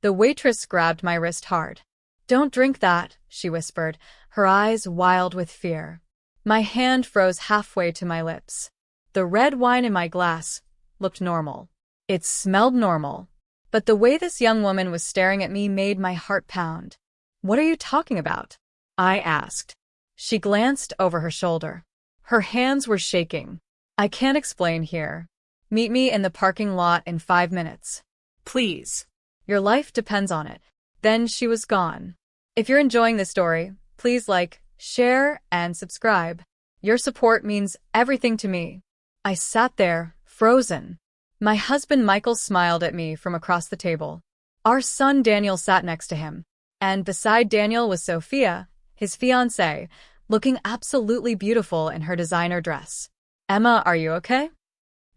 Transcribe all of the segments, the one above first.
The waitress grabbed my wrist hard. "Don't drink that," she whispered, her eyes wild with fear. My hand froze halfway to my lips. The red wine in my glass looked normal. It smelled normal. But the way this young woman was staring at me made my heart pound. "What are you talking about?" I asked. She glanced over her shoulder. Her hands were shaking. "I can't explain here. Meet me in the parking lot in 5 minutes. Please. Your life depends on it." Then she was gone. If you're enjoying this story, please like, share, and subscribe. Your support means everything to me. I sat there, frozen. My husband Michael smiled at me from across the table. Our son Daniel sat next to him. And beside Daniel was Sophia, his fiancée, looking absolutely beautiful in her designer dress. "Emma, are you okay?"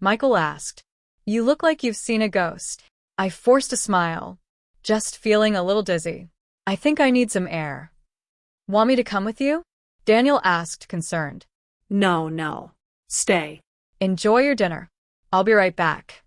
Michael asked. "You look like you've seen a ghost." I forced a smile. "Just feeling a little dizzy. I think I need some air." "Want me to come with you?" Daniel asked, concerned. No. Stay. "Enjoy your dinner. I'll be right back."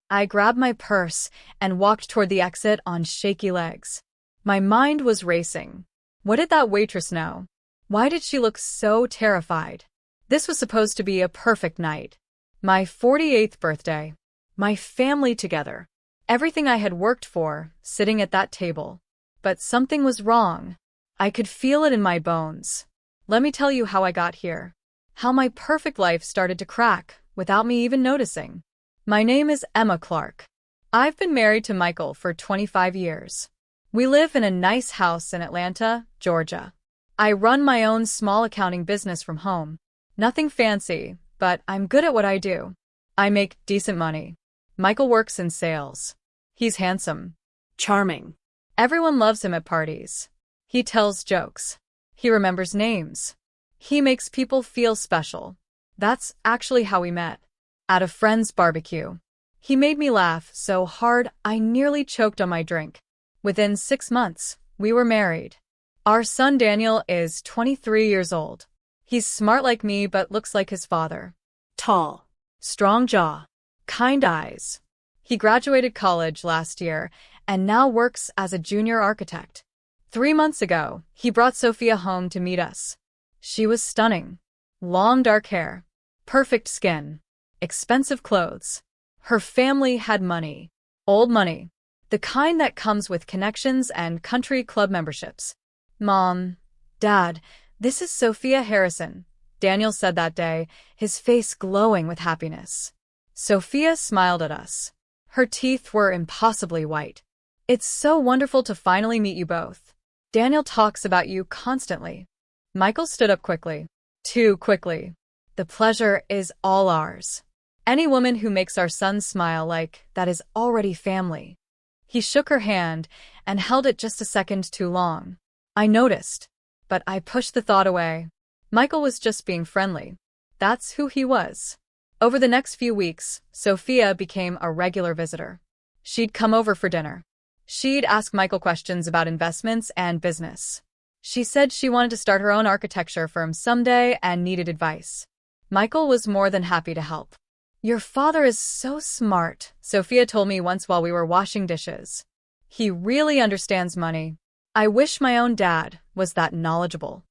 I grabbed my purse and walked toward the exit on shaky legs. My mind was racing. What did that waitress know? Why did she look so terrified? This was supposed to be a perfect night. My 48th birthday. My family together. Everything I had worked for, sitting at that table. But something was wrong. I could feel it in my bones. Let me tell you how I got here. How my perfect life started to crack, without me even noticing. My name is Emma Clark. I've been married to Michael for 25 years. We live in a nice house in Atlanta, Georgia. I run my own small accounting business from home. Nothing fancy, but I'm good at what I do. I make decent money. Michael works in sales. He's handsome. Charming. Everyone loves him at parties. He tells jokes. He remembers names. He makes people feel special. That's actually how we met. At a friend's barbecue. He made me laugh so hard I nearly choked on my drink. Within 6 months, we were married. Our son Daniel is 23 years old. He's smart like me but looks like his father. Tall. Strong jaw. Kind eyes. He graduated college last year and now works as a junior architect. 3 months ago, he brought Sophia home to meet us. She was stunning. Long dark hair. Perfect skin. Expensive clothes. Her family had money. Old money. The kind that comes with connections and country club memberships. "Mom, Dad, this is Sophia Harrison," Daniel said that day, his face glowing with happiness. Sophia smiled at us. Her teeth were impossibly white. "It's so wonderful to finally meet you both. Daniel talks about you constantly." Michael stood up quickly. Too quickly. "The pleasure is all ours. Any woman who makes our son smile like that is already family." He shook her hand and held it just a second too long. I noticed, but I pushed the thought away. Michael was just being friendly. That's who he was. Over the next few weeks, Sophia became a regular visitor. She'd come over for dinner. She'd ask Michael questions about investments and business. She said she wanted to start her own architecture firm someday and needed advice. Michael was more than happy to help. "Your father is so smart," Sophia told me once while we were washing dishes. "He really understands money. I wish my own dad was that knowledgeable."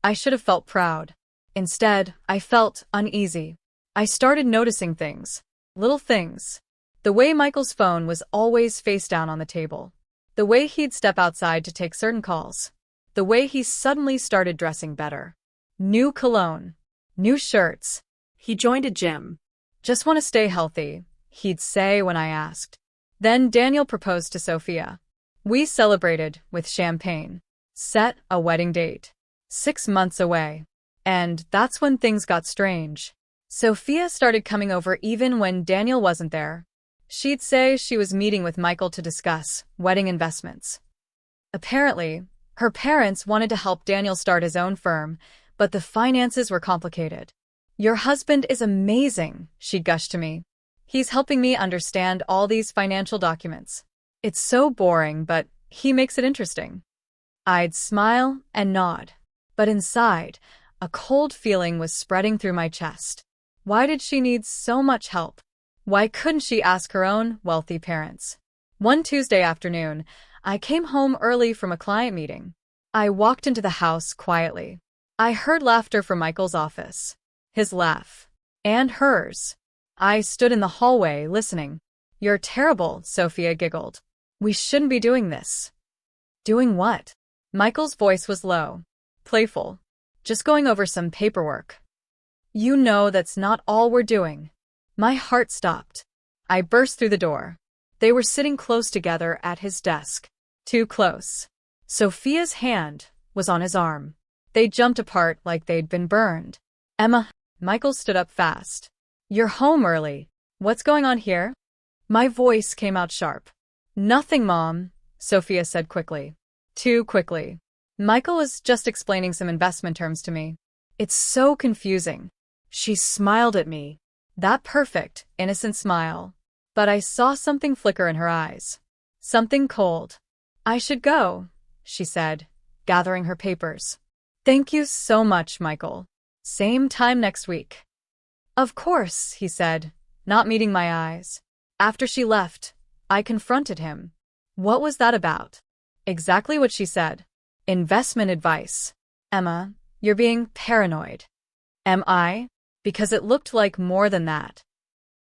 I should have felt proud. Instead, I felt uneasy. I started noticing things. Little things. The way Michael's phone was always face down on the table. The way he'd step outside to take certain calls. The way he suddenly started dressing better. New cologne. New shirts. He joined a gym. "Just want to stay healthy," he'd say when I asked. Then Daniel proposed to Sophia. We celebrated with champagne. Set a wedding date. 6 months away. And that's when things got strange. Sophia started coming over even when Daniel wasn't there. She'd say she was meeting with Michael to discuss wedding investments. Apparently, her parents wanted to help Daniel start his own firm, but the finances were complicated. "Your husband is amazing," she gushed to me. "He's helping me understand all these financial documents. It's so boring, but he makes it interesting." I'd smile and nod. But inside, a cold feeling was spreading through my chest. Why did she need so much help? Why couldn't she ask her own wealthy parents? One Tuesday afternoon, I came home early from a client meeting. I walked into the house quietly. I heard laughter from Michael's office. His laugh. And hers. I stood in the hallway, listening. "You're terrible," Sophia giggled. "We shouldn't be doing this." "Doing what?" Michael's voice was low. Playful. "Just going over some paperwork." "You know that's not all we're doing." My heart stopped. I burst through the door. They were sitting close together at his desk. Too close. Sophia's hand was on his arm. They jumped apart like they'd been burned. "Emma." Michael stood up fast. "You're home early. What's going on here?" My voice came out sharp. "Nothing, Mom," Sophia said quickly. Too quickly. Michael was just explaining some investment terms to me. "It's so confusing." She smiled at me. That perfect, innocent smile. But I saw something flicker in her eyes. Something cold. "I should go," she said, gathering her papers. "Thank you so much, Michael. Same time next week." "Of course," he said, not meeting my eyes. After she left, I confronted him. What was that about? Exactly what she said. Investment advice. "Emma, you're being paranoid." "Am I?" Because it looked like more than that.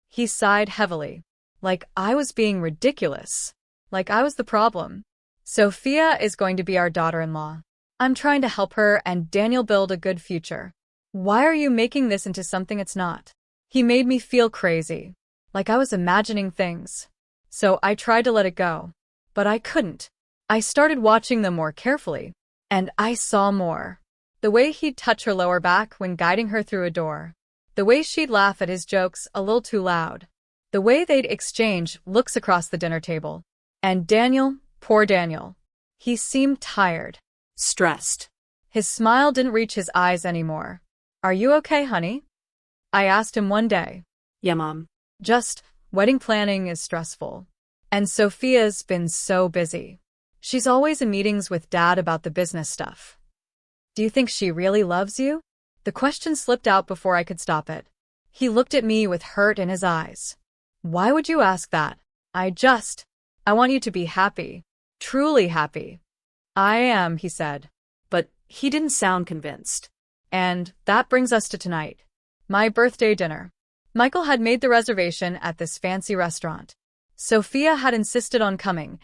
He sighed heavily. Like I was being ridiculous. Like I was the problem. "Sophia is going to be our daughter-in-law. I'm trying to help her and Daniel build a good future. Why are you making this into something it's not?" He made me feel crazy. Like I was imagining things. So I tried to let it go. But I couldn't. I started watching them more carefully. And I saw more. The way he'd touch her lower back when guiding her through a door. The way she'd laugh at his jokes a little too loud. The way they'd exchange looks across the dinner table. And Daniel, poor Daniel. He seemed tired. Stressed. His smile didn't reach his eyes anymore. "Are you okay, honey?" I asked him one day. "Yeah, Mom." Just, wedding planning is stressful. And Sophia's been so busy. She's always in meetings with Dad about the business stuff. "Do you think she really loves you?" The question slipped out before I could stop it. He looked at me with hurt in his eyes. "Why would you ask that?" I want you to be happy. Truly happy." "I am," he said. But he didn't sound convinced. And that brings us to tonight. My birthday dinner. Michael had made the reservation at this fancy restaurant. Sophia had insisted on coming,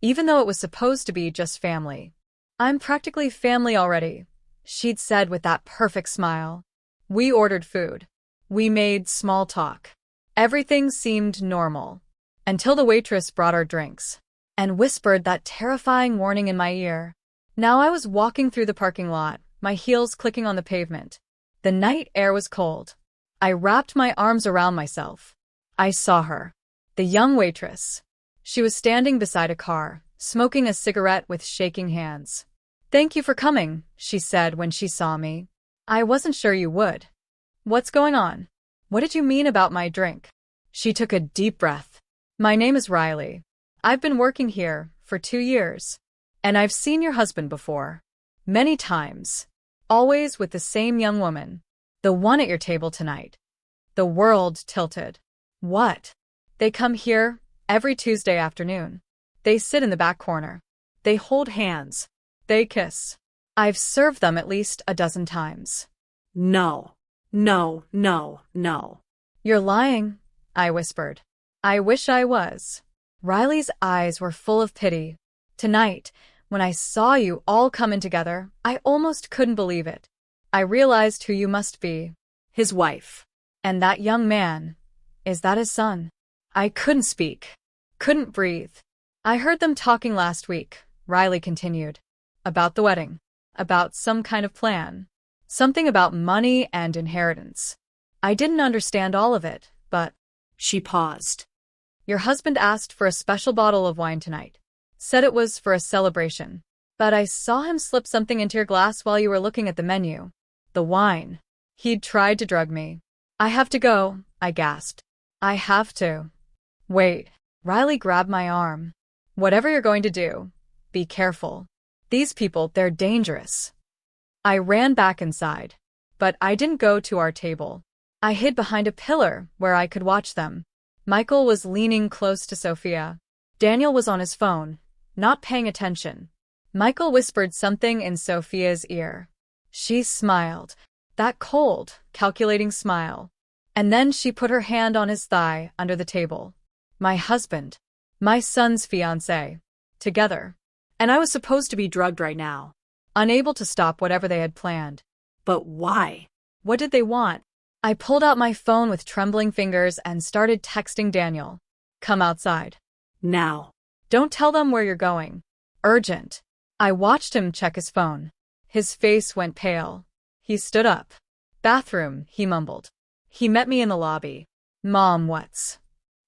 even though it was supposed to be just family. "I'm practically family already," she'd said with that perfect smile. We ordered food. We made small talk. Everything seemed normal. Until the waitress brought our drinks. And whispered that terrifying warning in my ear. Now I was walking through the parking lot, my heels clicking on the pavement. The night air was cold. I wrapped my arms around myself. I saw her. The young waitress. She was standing beside a car, smoking a cigarette with shaking hands. "Thank you for coming," she said when she saw me. "I wasn't sure you would." "What's going on? What did you mean about my drink?" She took a deep breath. "My name is Riley. I've been working here for 2 years. And I've seen your husband before. Many times. Always with the same young woman. The one at your table tonight." The world tilted. "What?" "They come here every Tuesday afternoon. They sit in the back corner. They hold hands. They kiss. I've served them at least a dozen times." "No. No, no, no." "You're lying," I whispered. "I wish I was." Riley's eyes were full of pity. "Tonight, when I saw you all come in together, I almost couldn't believe it. I realized who you must be." "His wife." "And that young man, is that his son?" I couldn't speak. Couldn't breathe. "I heard them talking last week," Riley continued. "About the wedding. About some kind of plan. Something about money and inheritance. I didn't understand all of it, but—" She paused. "Your husband asked for a special bottle of wine tonight. Said it was for a celebration. But I saw him slip something into your glass while you were looking at the menu. The wine. He'd tried to drug me." "I have to go," I gasped. "I have to." "Wait." Riley grabbed my arm. "Whatever you're going to do, be careful. These people, they're dangerous." I ran back inside. But I didn't go to our table. I hid behind a pillar where I could watch them. Michael was leaning close to Sophia. Daniel was on his phone, not paying attention. Michael whispered something in Sophia's ear. She smiled, that cold, calculating smile. And then she put her hand on his thigh under the table. My husband. My son's fiancé. Together. And I was supposed to be drugged right now. Unable to stop whatever they had planned. But why? What did they want? I pulled out my phone with trembling fingers and started texting Daniel. Come outside. Now. Don't tell them where you're going. Urgent. I watched him check his phone. His face went pale. He stood up. Bathroom, he mumbled. He met me in the lobby. Mom, what's?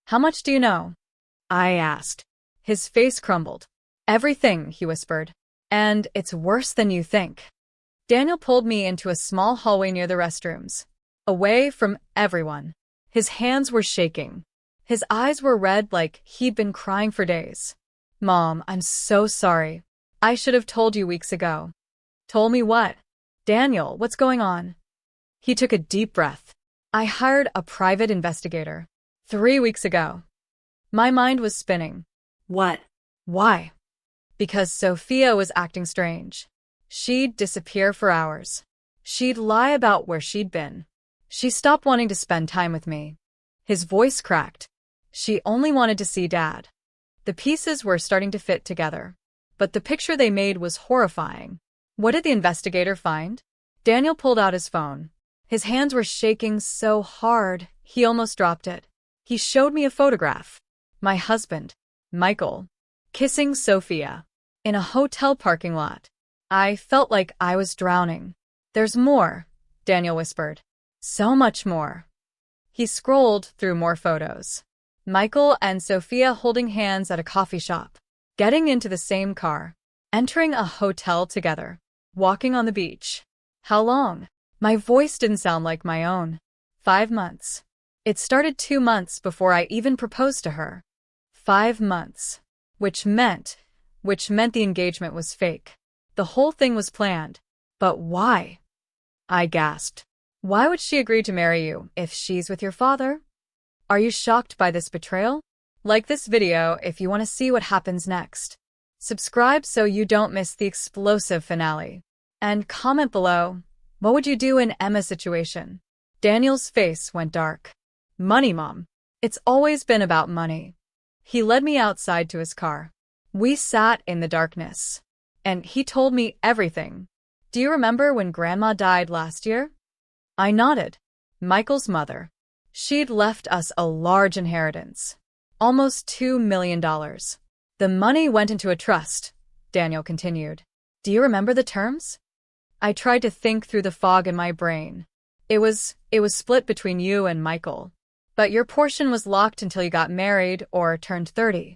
How much do you know? I asked. His face crumbled. Everything, he whispered. And it's worse than you think. Daniel pulled me into a small hallway near the restrooms. Away from everyone. His hands were shaking. His eyes were red like he'd been crying for days. Mom, I'm so sorry. I should have told you weeks ago. Told me what? Daniel, what's going on? He took a deep breath. I hired a private investigator. 3 weeks ago. My mind was spinning. What? Why? Because Sophia was acting strange. She'd disappear for hours. She'd lie about where she'd been. She stopped wanting to spend time with me. His voice cracked. She only wanted to see Dad. The pieces were starting to fit together. But the picture they made was horrifying. What did the investigator find? Daniel pulled out his phone. His hands were shaking so hard, he almost dropped it. He showed me a photograph. My husband, Michael, kissing Sophia. In a hotel parking lot. I felt like I was drowning. There's more, Daniel whispered. So much more. He scrolled through more photos. Michael and Sophia holding hands at a coffee shop. Getting into the same car. Entering a hotel together. Walking on the beach. How long? My voice didn't sound like my own. 5 months. It started 2 months before I even proposed to her. 5 months. Which meant the engagement was fake. The whole thing was planned. But why? I gasped. Why would she agree to marry you if she's with your father? Are you shocked by this betrayal? Like this video if you want to see what happens next. Subscribe so you don't miss the explosive finale. And comment below, what would you do in Emma's situation? Daniel's face went dark. Money, Mom. It's always been about money. He led me outside to his car. We sat in the darkness. And he told me everything. Do you remember when Grandma died last year? I nodded. Michael's mother. She'd left us a large inheritance. Almost $2 million. The money went into a trust, Daniel continued. Do you remember the terms? I tried to think through the fog in my brain. It was split between you and Michael. But your portion was locked until you got married or turned 30.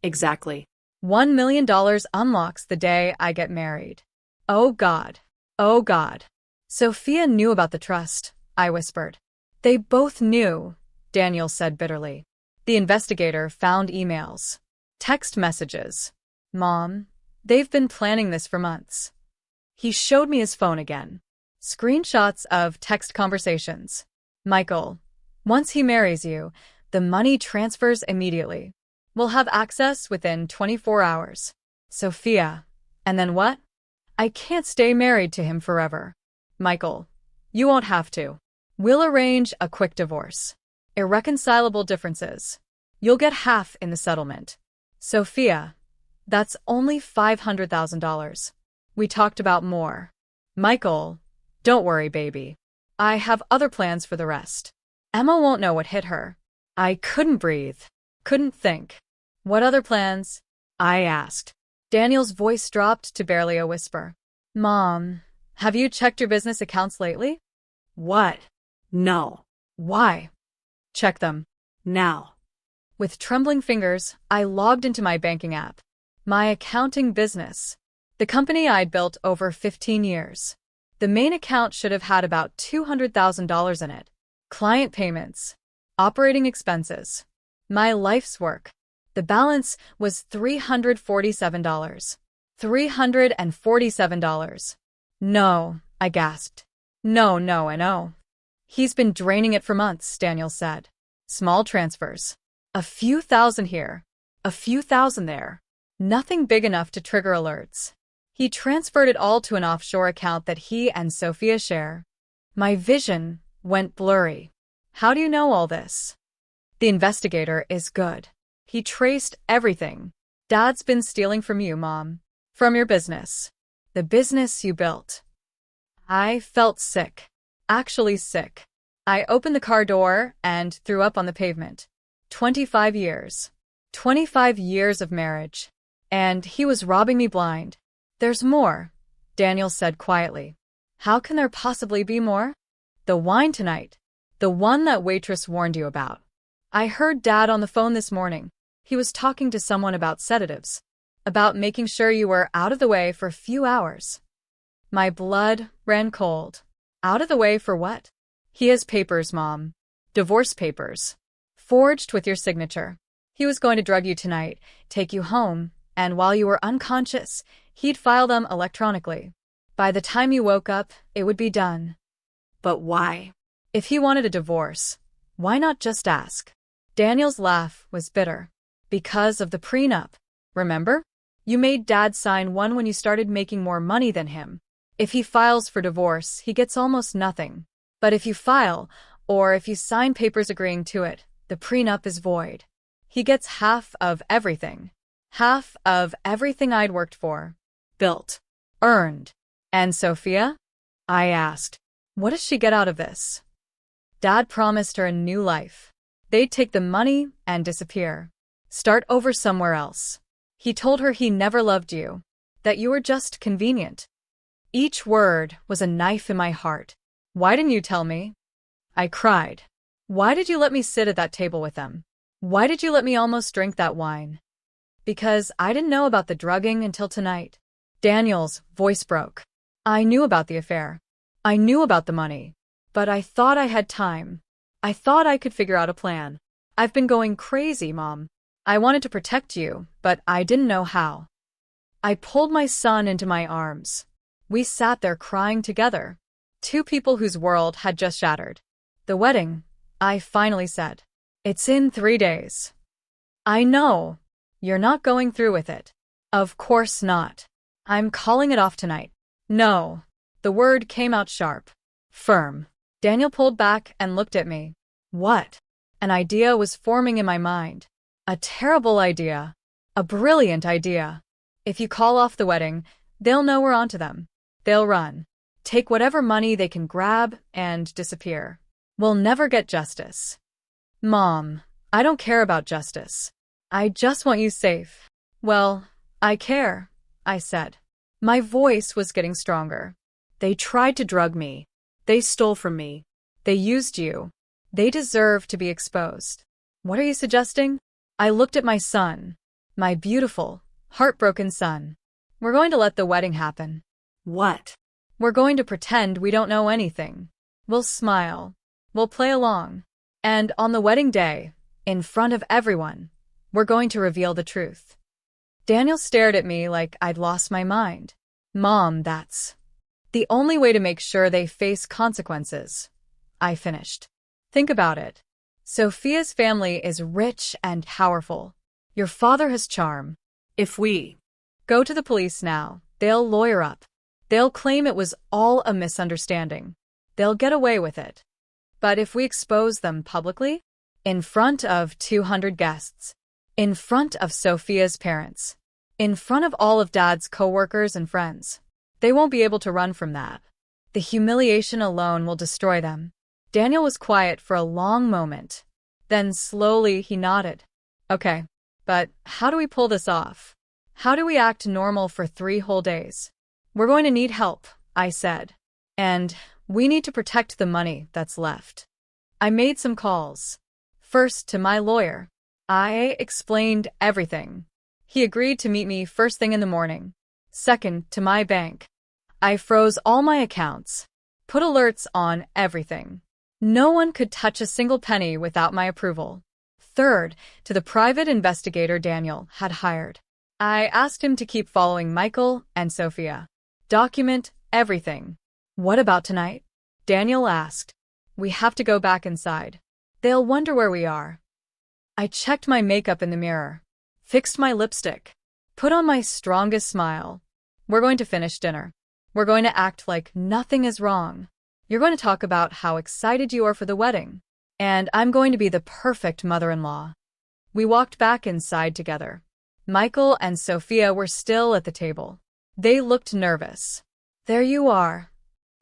Exactly. $1 million unlocks the day I get married. Oh God. Oh God. Sophia knew about the trust, I whispered. They both knew, Daniel said bitterly. The investigator found emails. Text messages. Mom, they've been planning this for months. He showed me his phone again. Screenshots of text conversations. Michael, once he marries you, the money transfers immediately. We'll have access within 24 hours. Sophia. And then what? I can't stay married to him forever. Michael, you won't have to. We'll arrange a quick divorce. Irreconcilable differences. You'll get half in the settlement. Sophia, that's only $500,000. We talked about more. Michael, don't worry, baby. I have other plans for the rest. Emma won't know what hit her. I couldn't breathe. Couldn't think. What other plans? I asked. Daniel's voice dropped to barely a whisper. Mom, have you checked your business accounts lately? What? No. Why? Check them. Now. With trembling fingers, I logged into my banking app. My accounting business. The company I'd built over 15 years. The main account should have had about $200,000 in it. Client payments. Operating expenses. My life's work. The balance was $347. $347. No, I gasped. No, no, and no. He's been draining it for months, Daniel said. Small transfers. A few thousand here. A A few thousand there. Nothing big enough to trigger alerts. He transferred it all to an offshore account that he and Sophia share. My vision went blurry. How do you know all this? The investigator is good. He traced everything. Dad's been stealing from you, Mom. From your business. The business you built. I felt sick. Actually sick. I opened the car door and threw up on the pavement. 25 years. 25 years of marriage. And he was robbing me blind. There's more, Daniel said quietly. How can there possibly be more? The wine tonight. The one that waitress warned you about. I heard Dad on the phone this morning. He was talking to someone about sedatives. About making sure you were out of the way for a few hours. My blood ran cold. Out of the way for what? He has papers, Mom. Divorce papers. Forged with your signature. He was going to drug you tonight, take you home, and while you were unconscious, he'd file them electronically. By the time you woke up, it would be done. But why? If he wanted a divorce, why not just ask? Daniel's laugh was bitter. Because of the prenup. Remember? You made Dad sign one when you started making more money than him. If he files for divorce, he gets almost nothing. But if you file, or if you sign papers agreeing to it, the prenup is void. He gets half of everything. Half of everything I'd worked for. Built. Earned. And Sophia? I asked. What does she get out of this? Dad promised her a new life. They'd take the money and disappear. Start over somewhere else. He told her he never loved you. That you were just convenient. Each word was a knife in my heart. Why didn't you tell me? I cried. Why did you let me sit at that table with them? Why did you let me almost drink that wine? Because I didn't know about the drugging until tonight. Daniel's voice broke. I knew about the affair. I knew about the money. But I thought I had time. I thought I could figure out a plan. I've been going crazy, Mom. I wanted to protect you, but I didn't know how. I pulled my son into my arms. We sat there crying together. Two people whose world had just shattered. The wedding, I finally said. It's in 3 days. I know. You're not going through with it. Of course not. I'm calling it off tonight. No. The word came out sharp. Firm. Daniel pulled back and looked at me. What? An idea was forming in my mind. A terrible idea. A brilliant idea. If you call off the wedding, they'll know we're onto them. They'll run. Take whatever money they can grab and disappear. We'll never get justice. Mom, I don't care about justice. I just want you safe. Well, I care, I said. My voice was getting stronger. They tried to drug me. They stole from me. They used you. They deserve to be exposed. What are you suggesting? I looked at my son. My beautiful, heartbroken son. We're going to let the wedding happen. What? We're going to pretend we don't know anything. We'll smile. We'll play along. And on the wedding day, in front of everyone, we're going to reveal the truth. Daniel stared at me like I'd lost my mind. Mom, that's the only way to make sure they face consequences. I finished. Think about it. Sophia's family is rich and powerful. Your father has charm. If we go to the police now, they'll lawyer up. They'll claim it was all a misunderstanding. They'll get away with it. But if we expose them publicly, in front of 200 guests, in front of Sophia's parents, in front of all of Dad's coworkers and friends, they won't be able to run from that. The humiliation alone will destroy them. Daniel was quiet for a long moment. Then slowly he nodded. Okay, but how do we pull this off? How do we act normal for 3 whole days? We're going to need help, I said. And we need to protect the money that's left. I made some calls. First to my lawyer. I explained everything. He agreed to meet me first thing in the morning. Second, to my bank. I froze all my accounts. Put alerts on everything. No one could touch a single penny without my approval. Third, to the private investigator Daniel had hired. I asked him to keep following Michael and Sophia. Document everything. What about tonight? Daniel asked. We have to go back inside. They'll wonder where we are. I checked my makeup in the mirror. fixed my lipstick, put on my strongest smile. We're going to finish dinner. We're going to act like nothing is wrong. You're going to talk about how excited you are for the wedding. And I'm going to be the perfect mother-in-law. We walked back inside together. Michael and Sophia were still at the table. They looked nervous. There you are,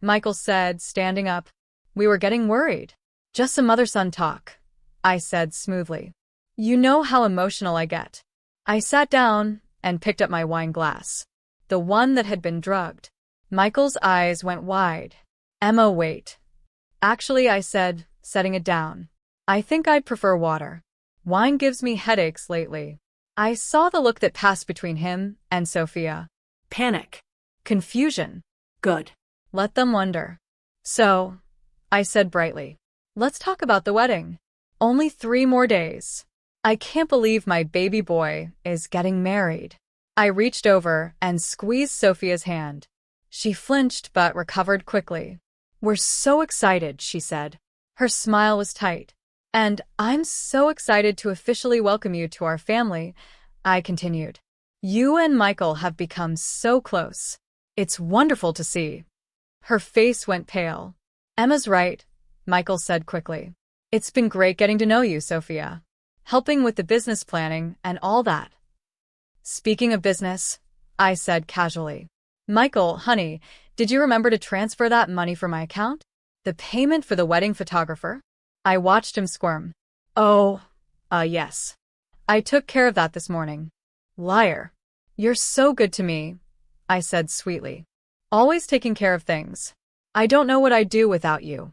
Michael said, standing up. We were getting worried. Just some mother-son talk, I said smoothly. You know how emotional I get. I sat down and picked up my wine glass, the one that had been drugged. Michael's eyes went wide. Emma, wait. Actually, I said, setting it down. I think I'd prefer water. Wine gives me headaches lately. I saw the look that passed between him and Sophia. Panic. Confusion. Good. Let them wonder. So, I said brightly, let's talk about the wedding. Only 3 more days. I can't believe my baby boy is getting married. I reached over and squeezed Sophia's hand. She flinched but recovered quickly. We're so excited, she said. Her smile was tight. And I'm so excited to officially welcome you to our family, I continued. You and Michael have become so close. It's wonderful to see. Her face went pale. Emma's right, Michael said quickly. It's been great getting to know you, Sophia. Helping with the business planning and all that. Speaking of business, I said casually. Michael, honey, did you remember to transfer that money from my account? The payment for the wedding photographer? I watched him squirm. Oh, yes. I took care of that this morning. Liar. You're so good to me, I said sweetly. Always taking care of things. I don't know what I'd do without you.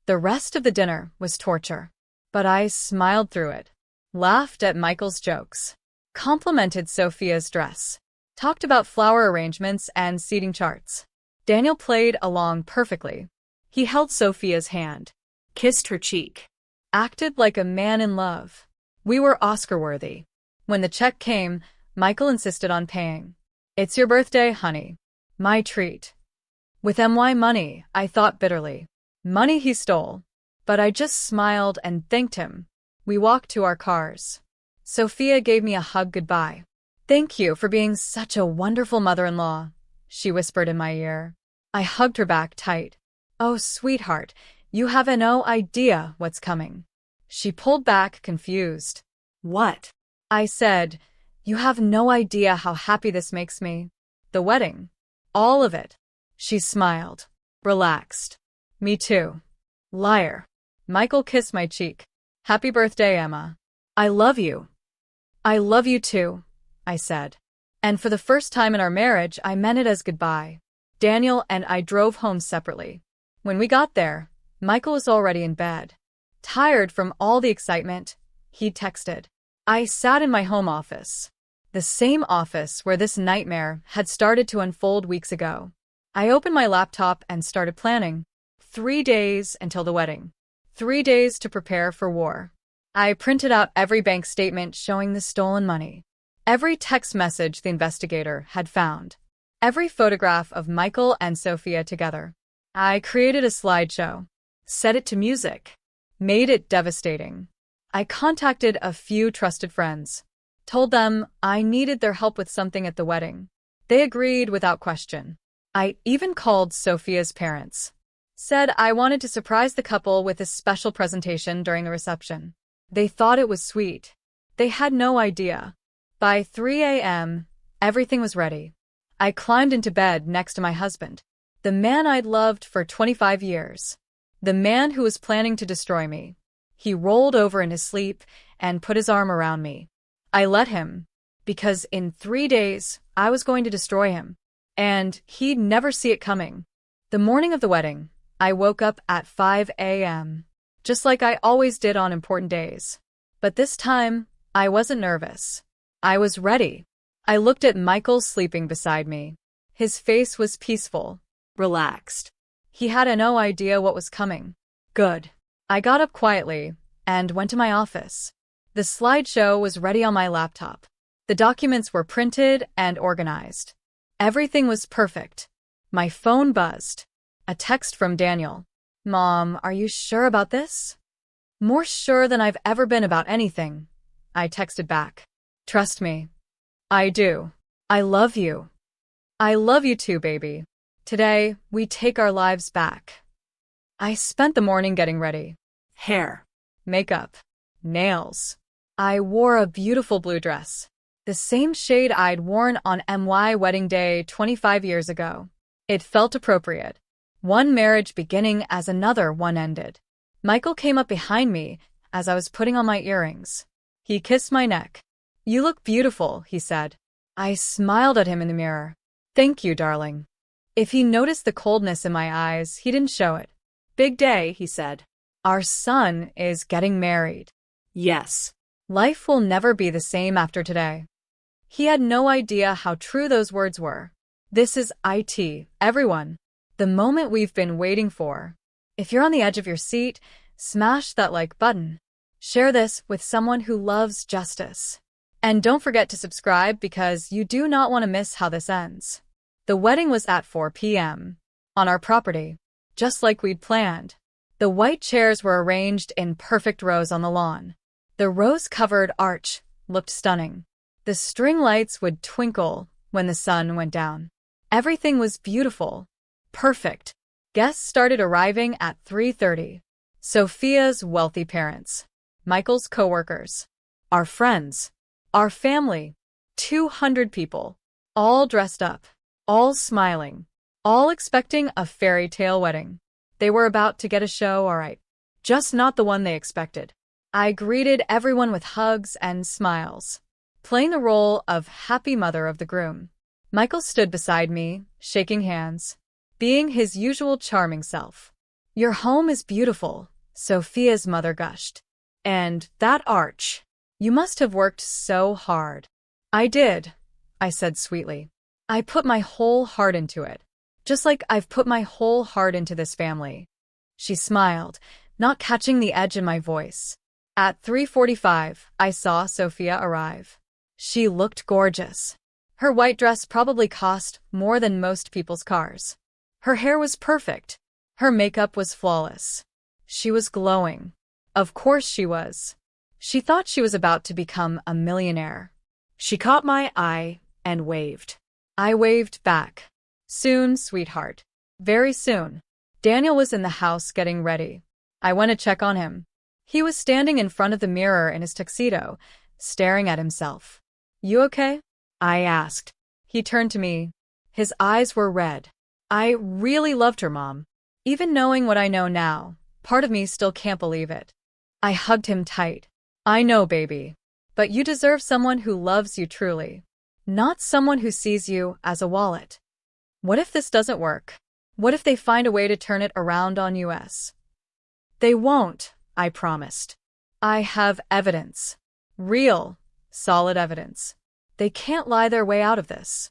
The rest of the dinner was torture, but I smiled through it, laughed at Michael's jokes, complimented Sophia's dress, talked about flower arrangements and seating charts. Daniel played along perfectly. He held Sophia's hand, Kissed her cheek. acted like a man in love. We were Oscar-worthy. When the check came, Michael insisted on paying. It's your birthday, honey. My treat. With MY money, I thought bitterly. Money he stole. But I just smiled and thanked him. We walked to our cars. Sophia gave me a hug goodbye. Thank you for being such a wonderful mother-in-law, she whispered in my ear. I hugged her back tight. Oh, sweetheart, you have no idea what's coming. She pulled back, confused. What? I said, you have no idea how happy this makes me. The wedding. All of it. She smiled. Relaxed. Me too. Liar. Michael kissed my cheek. Happy birthday, Emma. I love you. I love you too, I said. And for the first time in our marriage, I meant it as goodbye. Daniel and I drove home separately. When we got there, Michael was already in bed. Tired from all the excitement, he texted. I sat in my home office. The same office where this nightmare had started to unfold weeks ago. I opened my laptop and started planning. 3 days until the wedding. 3 days to prepare for war. I printed out every bank statement showing the stolen money. Every text message the investigator had found. Every photograph of Michael and Sophia together. I created a slideshow. Set it to music. Made it devastating. I contacted a few trusted friends. Told them I needed their help with something at the wedding. They agreed without question. I even called Sophia's parents. Said I wanted to surprise the couple with a special presentation during the reception. They thought it was sweet. They had no idea. By 3 a.m., everything was ready. I climbed into bed next to my husband, the man I'd loved for 25 years, the man who was planning to destroy me. He rolled over in his sleep and put his arm around me. I let him, because in 3 days, I was going to destroy him, and he'd never see it coming. The morning of the wedding, I woke up at 5 a.m., just like I always did on important days. But this time, I wasn't nervous. I was ready. I looked at Michael sleeping beside me. His face was peaceful, relaxed. He had no idea what was coming. Good. I got up quietly and went to my office. The slideshow was ready on my laptop. The documents were printed and organized. Everything was perfect. My phone buzzed. A text from Daniel. Mom, are you sure about this? More sure than I've ever been about anything, I texted back. Trust me. I do. I love you. I love you too, baby. Today, we take our lives back. I spent the morning getting ready. Hair. Makeup. Nails. I wore a beautiful blue dress. The same shade I'd worn on my wedding day 25 years ago. It felt appropriate. One marriage beginning as another one ended. Michael came up behind me as I was putting on my earrings. He kissed my neck. You look beautiful, he said. I smiled at him in the mirror. Thank you, darling. If he noticed the coldness in my eyes, he didn't show it. Big day, he said. Our son is getting married. Yes. Life will never be the same after today. He had no idea how true those words were. This is it, everyone. The moment we've been waiting for. If you're on the edge of your seat, smash that like button. Share this with someone who loves justice. And don't forget to subscribe because you do not want to miss how this ends. The wedding was at 4 p.m. on our property, just like we'd planned. The white chairs were arranged in perfect rows on the lawn. The rose-covered arch looked stunning. The string lights would twinkle when the sun went down. Everything was beautiful. Perfect. Guests started arriving at 3:30. Sophia's wealthy parents, Michael's coworkers, our friends, our family, 200 people, all dressed up, all smiling, all expecting a fairy tale wedding. They were about to get a show, all right, just not the one they expected. I greeted everyone with hugs and smiles, playing the role of happy mother of the groom. Michael stood beside me, shaking hands, being his usual charming self. Your home is beautiful, Sophia's mother gushed. And that arch. You must have worked so hard. I did, I said sweetly. I put my whole heart into it, just like I've put my whole heart into this family. She smiled, not catching the edge in my voice. At 3:45, I saw Sophia arrive. She looked gorgeous. Her white dress probably cost more than most people's cars. Her hair was perfect. Her makeup was flawless. She was glowing. Of course she was. She thought she was about to become a millionaire. She caught my eye and waved. I waved back. Soon, sweetheart. Very soon. Daniel was in the house getting ready. I went to check on him. He was standing in front of the mirror in his tuxedo, staring at himself. You okay? I asked. He turned to me. His eyes were red. I really loved her, Mom. Even knowing what I know now, part of me still can't believe it. I hugged him tight. I know, baby. But you deserve someone who loves you truly. Not someone who sees you as a wallet. What if this doesn't work? What if they find a way to turn it around on us? They won't, I promised. I have evidence. Real, solid evidence. They can't lie their way out of this.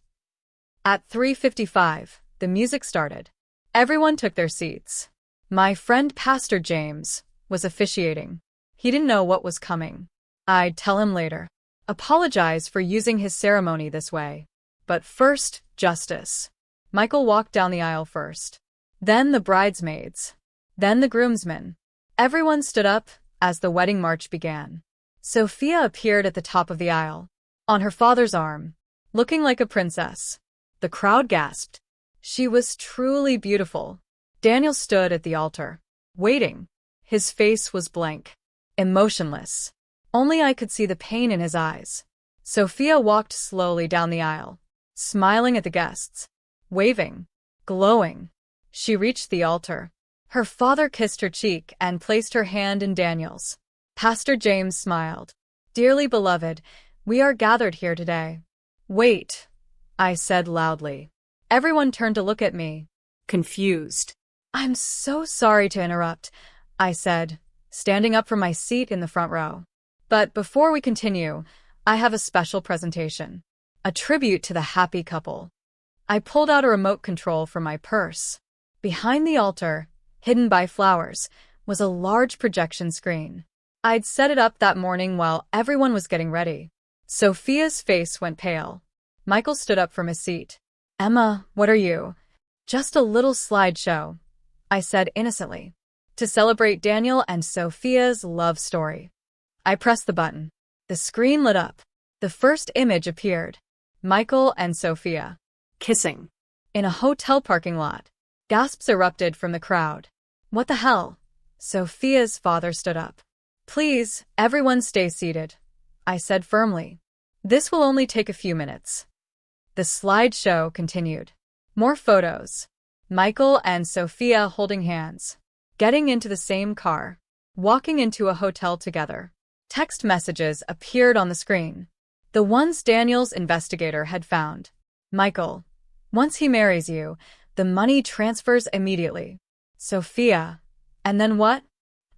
At 3:55, the music started. Everyone took their seats. My friend Pastor James was officiating. He didn't know what was coming. I'd tell him later. Apologize for using his ceremony this way. But first, justice. Michael walked down the aisle first. Then the bridesmaids. Then the groomsmen. Everyone stood up as the wedding march began. Sophia appeared at the top of the aisle, on her father's arm, looking like a princess. The crowd gasped. She was truly beautiful. Daniel stood at the altar, waiting. His face was blank, emotionless. Only I could see the pain in his eyes. Sophia walked slowly down the aisle, smiling at the guests, waving, glowing. She reached the altar. Her father kissed her cheek and placed her hand in Daniel's. Pastor James smiled. Dearly beloved, we are gathered here today. Wait, I said loudly. Everyone turned to look at me, confused. I'm so sorry to interrupt, I said, standing up from my seat in the front row. But before we continue, I have a special presentation, a tribute to the happy couple. I pulled out a remote control from my purse. Behind the altar, hidden by flowers, was a large projection screen. I'd set it up that morning while everyone was getting ready. Sophia's face went pale. Michael stood up from his seat. Emma, what are you? Just a little slideshow, I said innocently, to celebrate Daniel and Sophia's love story. I pressed the button. The screen lit up. The first image appeared. Michael and Sophia. Kissing. In a hotel parking lot. Gasps erupted from the crowd. What the hell? Sophia's father stood up. Please, everyone stay seated, I said firmly. This will only take a few minutes. The slideshow continued. More photos. Michael and Sophia holding hands. Getting into the same car. Walking into a hotel together. Text messages appeared on the screen. The ones Daniel's investigator had found. Michael. Once he marries you, the money transfers immediately. Sophia. And then what?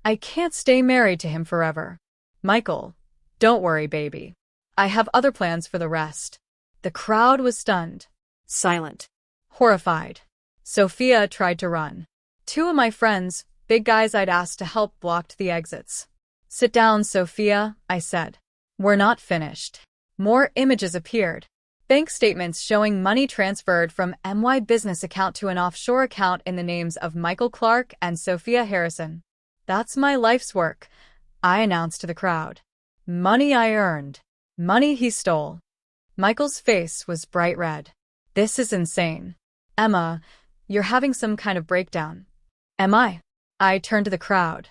I can't stay married to him forever. Michael. Don't worry, baby. I have other plans for the rest. The crowd was stunned. Silent. Horrified. Sophia tried to run. Two of my friends, big guys I'd asked to help, blocked the exits. Sit down, Sophia, I said. We're not finished. More images appeared. Bank statements showing money transferred from MY business account to an offshore account in the names of Michael Clark and Sophia Harrison. That's my life's work, I announced to the crowd. Money I earned. Money he stole. Michael's face was bright red. This is insane. Emma, you're having some kind of breakdown. Am I? I turned to the crowd.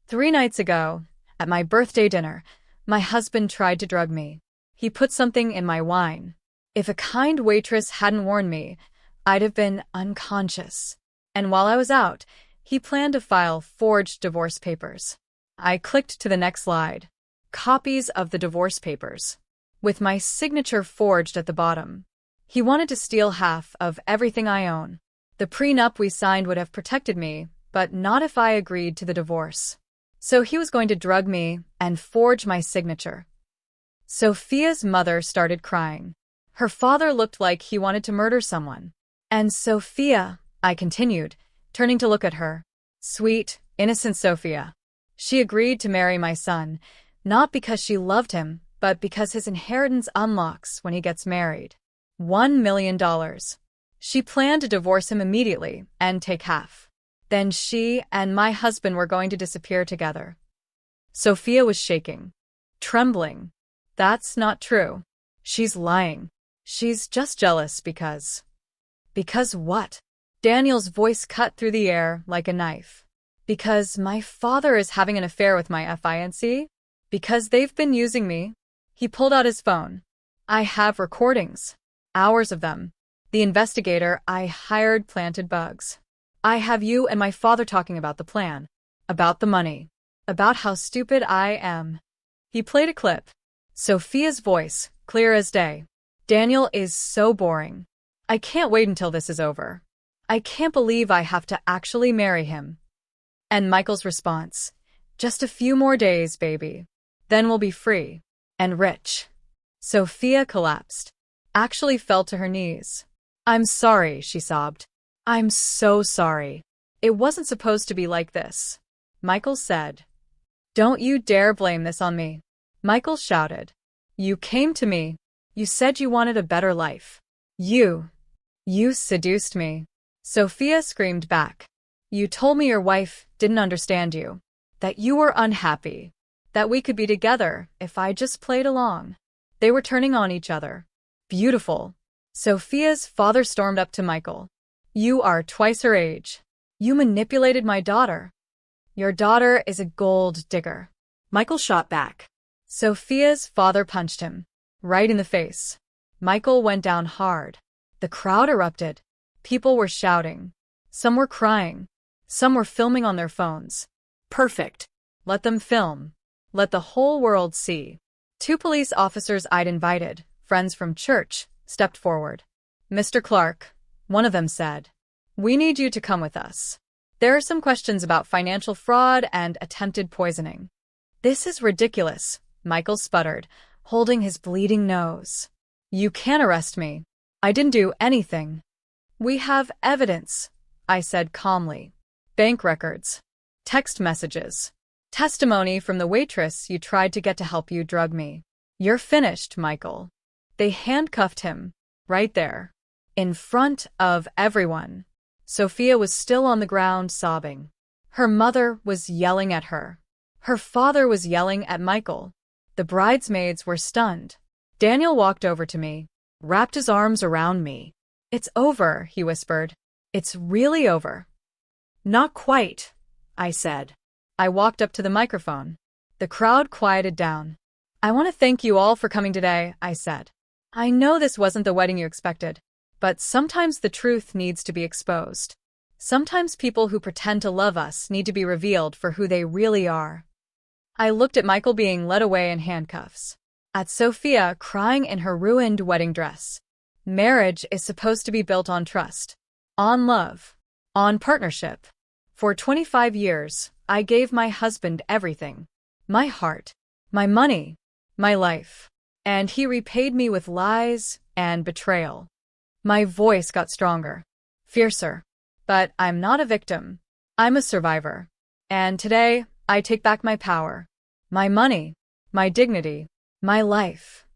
3 nights ago, at my birthday dinner, my husband tried to drug me. He put something in my wine. If a kind waitress hadn't warned me, I'd have been unconscious. And while I was out, he planned to file forged divorce papers. I clicked to the next slide. Copies of the divorce papers. With my signature forged at the bottom. He wanted to steal half of everything I own. The prenup we signed would have protected me, but not if I agreed to the divorce. So he was going to drug me and forge my signature. Sophia's mother started crying. Her father looked like he wanted to murder someone. And Sophia, I continued, turning to look at her. Sweet, innocent Sophia. She agreed to marry my son, not because she loved him, but because his inheritance unlocks when he gets married. $1 million. She planned to divorce him immediately and take half. Then she and my husband were going to disappear together. Sophia was shaking. Trembling. That's not true. She's lying. She's just jealous because... Because what? Daniel's voice cut through the air like a knife. Because my father is having an affair with my fiancée? Because they've been using me? He pulled out his phone. I have recordings. Hours of them. The investigator I hired planted bugs. I have you and my father talking about the plan. About the money. About how stupid I am. He played a clip. Sophia's voice, clear as day. Daniel is so boring. I can't wait until this is over. I can't believe I have to actually marry him. And Michael's response. Just a few more days, baby. Then we'll be free. And rich. Sophia collapsed. Actually fell to her knees. I'm sorry, she sobbed. I'm so sorry. It wasn't supposed to be like this. Michael said. Don't you dare blame this on me. Michael shouted. You came to me. You said you wanted a better life. You seduced me. Sophia screamed back. You told me your wife didn't understand you. That you were unhappy. That we could be together if I just played along. They were turning on each other. Beautiful. Sophia's father stormed up to Michael. You are twice her age. You manipulated my daughter. Your daughter is a gold digger. Michael shot back. Sophia's father punched him. Right in the face. Michael went down hard. The crowd erupted. People were shouting. Some were crying. Some were filming on their phones. Perfect. Let them film. Let the whole world see. 2 police officers I'd invited, friends from church, stepped forward. Mr. Clark, one of them said, we need you to come with us. There are some questions about financial fraud and attempted poisoning. This is ridiculous, Michael sputtered, holding his bleeding nose. You can't arrest me. I didn't do anything. We have evidence, I said calmly. Bank records. Text messages. Testimony from the waitress you tried to get to help you drug me. You're finished, Michael. They handcuffed him. Right there. In front of everyone. Sophia was still on the ground sobbing. Her mother was yelling at her. Her father was yelling at Michael. The bridesmaids were stunned. Daniel walked over to me, wrapped his arms around me. "It's over," he whispered. "It's really over." Not quite, I said. I walked up to the microphone. The crowd quieted down. "I want to thank you all for coming today," I said. "I know this wasn't the wedding you expected, but sometimes the truth needs to be exposed. Sometimes people who pretend to love us need to be revealed for who they really are." I looked at Michael being led away in handcuffs, at Sophia crying in her ruined wedding dress. Marriage is supposed to be built on trust, on love, on partnership. For 25 years, I gave my husband everything. My heart, my money, my life. And he repaid me with lies and betrayal. My voice got stronger, fiercer. But I'm not a victim. I'm a survivor. And today, I take back my power, my money, my dignity, my life.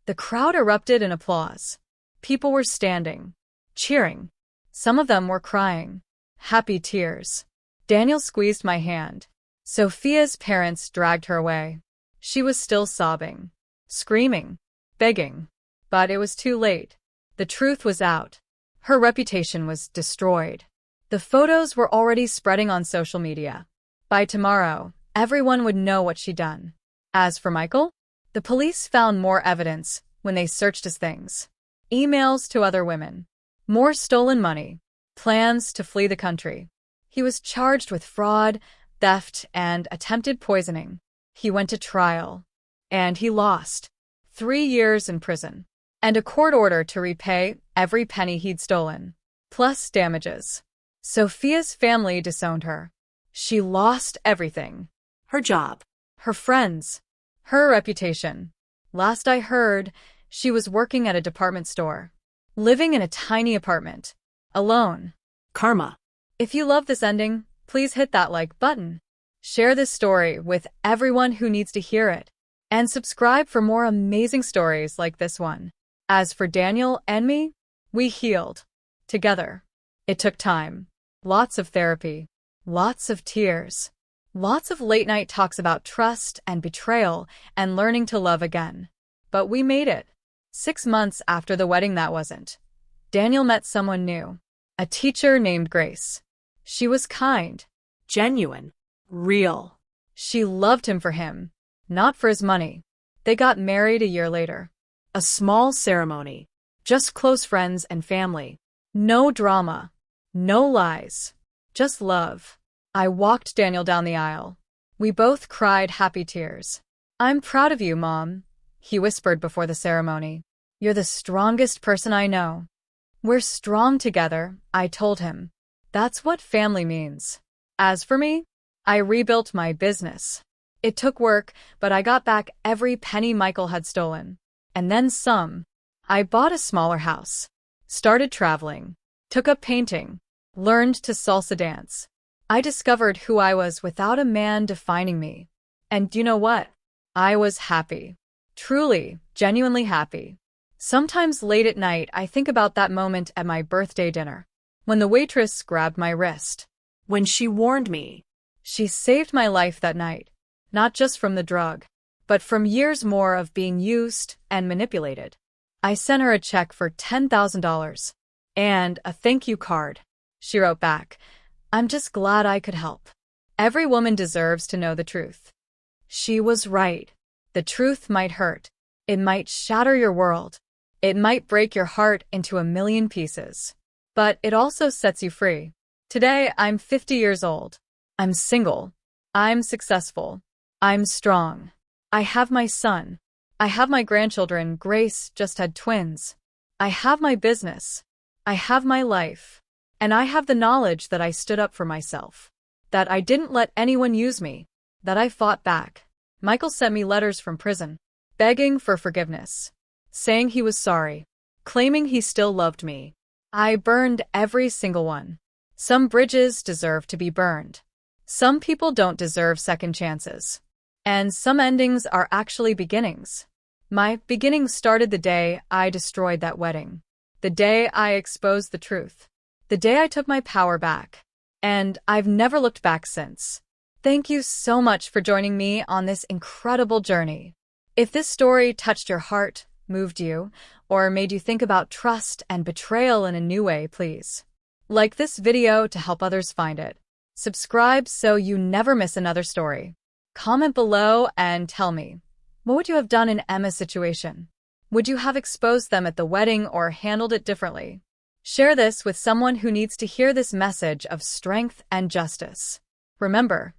The crowd erupted in applause. People were standing, cheering. Some of them were crying, happy tears. Daniel squeezed my hand. Sophia's parents dragged her away. She was still sobbing, screaming, begging. But it was too late. The truth was out. Her reputation was destroyed. The photos were already spreading on social media. By tomorrow, everyone would know what she'd done. As for Michael, the police found more evidence when they searched his things. Emails to other women, more stolen money, plans to flee the country. He was charged with fraud, theft, and attempted poisoning. He went to trial, and he lost 3 years in prison, and a court order to repay every penny he'd stolen, plus damages. Sophia's family disowned her. She lost everything. Her job. Her friends. Her reputation. Last I heard, she was working at a department store. Living in a tiny apartment. Alone. Karma. If you love this ending, please hit that like button. Share this story with everyone who needs to hear it. And subscribe for more amazing stories like this one. As for Daniel and me, we healed. Together. It took time. Lots of therapy. Lots of tears. Lots of late-night talks about trust and betrayal and learning to love again. But we made it. 6 months after the wedding that wasn't. Daniel met someone new. A teacher named Grace. She was kind. Genuine. Real. She loved him for him, not for his money. They got married a year later. A small ceremony. Just close friends and family. No drama. No lies. Just love. I walked Daniel down the aisle. We both cried happy tears. "I'm proud of you, Mom," he whispered before the ceremony. "You're the strongest person I know." "We're strong together," I told him. "That's what family means." As for me, I rebuilt my business. It took work, but I got back every penny Michael had stolen. And then some. I bought a smaller house. Started traveling. Took up painting. Learned to salsa dance. I discovered who I was without a man defining me. And you know what? I was happy. Truly, genuinely happy. Sometimes late at night, I think about that moment at my birthday dinner, when the waitress grabbed my wrist. When she warned me. She saved my life that night, not just from the drug, but from years more of being used and manipulated. I sent her a check for $10,000 and a thank you card. She wrote back, "I'm just glad I could help." Every woman deserves to know the truth. She was right. The truth might hurt. It might shatter your world. It might break your heart into a million pieces. But it also sets you free. Today, I'm 50 years old. I'm single. I'm successful. I'm strong. I have my son. I have my grandchildren. Grace just had twins. I have my business. I have my life. And I have the knowledge that I stood up for myself. That I didn't let anyone use me. That I fought back. Michael sent me letters from prison, begging for forgiveness, saying he was sorry, claiming he still loved me. I burned every single one. Some bridges deserve to be burned. Some people don't deserve second chances. And some endings are actually beginnings. My beginning started the day I destroyed that wedding. The day I exposed the truth. The day I took my power back. And I've never looked back since. Thank you so much for joining me on this incredible journey. If this story touched your heart, moved you, or made you think about trust and betrayal in a new way, please like this video to help others find it. Subscribe so you never miss another story. Comment below and tell me, what would you have done in Emma's situation? Would you have exposed them at the wedding or handled it differently? Share this with someone who needs to hear this message of strength and justice. Remember,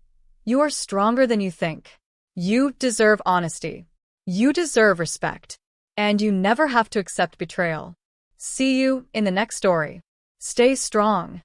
you are stronger than you think. You deserve honesty. You deserve respect. And you never have to accept betrayal. See you in the next story. Stay strong.